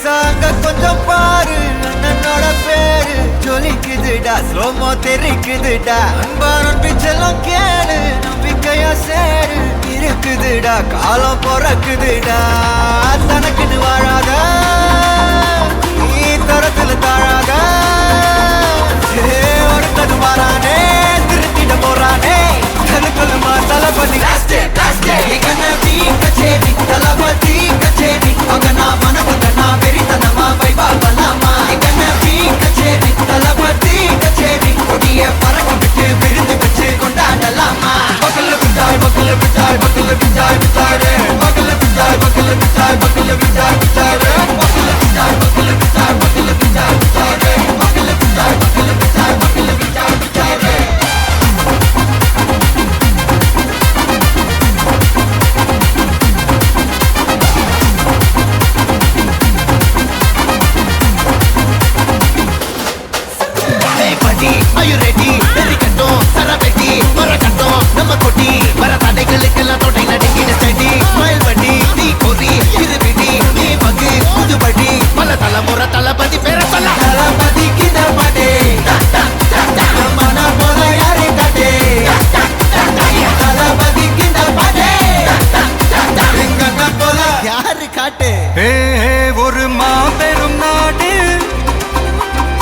சாங்க கொஞ்சம் பாரு அண்ணனோட பேரு ஜொலிக்குதுடா ஸ்லோமோ தெரிக்குதுடா அன்பான பிச்செல்லாம் கேளு நம்பிக்கையா சேரு இருக்குதுடா காலம் பிறக்குதுடா தனக்குன்னு வாழாத நீ தரத்துல தாழாத ஒருத்தது மாறானே திருத்திட போறானே கலுக்கலுமா தளபதி கச்சேரி தளபதி கச்சேரி அவனா மனமுதனா வெறித்தனமா வைபா பலாமா கச்சேரி தளபதி கச்சேரி கொடிய பறக்க விட்டு விருந்து வச்சு கொண்டாடலாமா பக்கல பிட்டாய் பக்கல பிட்டாய் பக்கல பிட்டாய் பிட்டாரே பக்கல பிட்டாய் பக்கல பிட்டாய் பக்கல பிட்டாய் பிட்டாரே பக்கல பிட்டாய் பக்கல பிட்டாய் பக்கல பிட்டாய் பிட்டாரே பக்கல பிட்டாய் பக்கல பிட்டாய் பக்கல பிட்டாய் பிட்டாரே Are you ready? Very good. Sarabeti, Marakato, Namakoti, Maratadekala, Totina, Dingin, Steady, Smile Buddy, Ni Kori, Iribidi, Ni Bagi, Udubadi, Malatala, Muratala, Pati, Peratala, Talapati, Kinapade, Mana Pola Yarikade, Talapati, Kinapade, Ringana Pola Yarikate. Hey, ஒரு மாபெரும் நாடு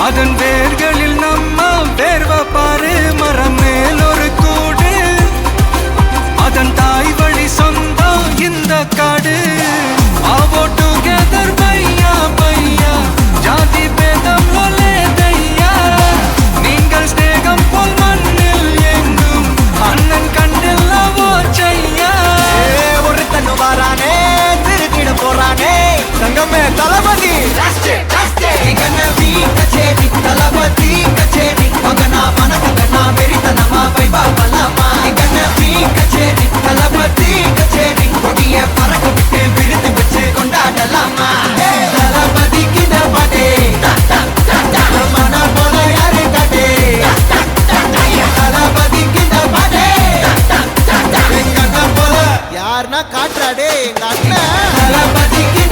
அதன் வேர்களில் நம்ம வேர்வ பாரு மரம் மேல் ஒரு கூடு அதன் தாய் வழி சொந்தம் இந்த காடு ஆவோ டுகெதர் பையா பையா ஜாதி பேதம் லோலே தையா நீங்கள் ஸ்நேகம் போல் மண்ணில் எங்கும் அண்ணன் கண்டில்லவோ செய்யா ஒரு தன்னு வாரானே திருத்திட போறானே சங்கமே தளபதி கச்சேரி தளபதி கச்சேரி மகனா மனமுகனா வெறித்தனமா வைபா பலாமா கச்சேரி தளபதி கச்சேரி கொடிய பறக்க விட்டு விழுந்து வச்சு கொண்டாடலாமா தளபதி கிட்ட பாட்டே மன போல யாரு காட்டே தளபதி கிட்ட பாட்டே எங்க அண்ணன் போல யாருன்னா காட்டுறாடே எங்க அண்ணன் தளபதிக்கு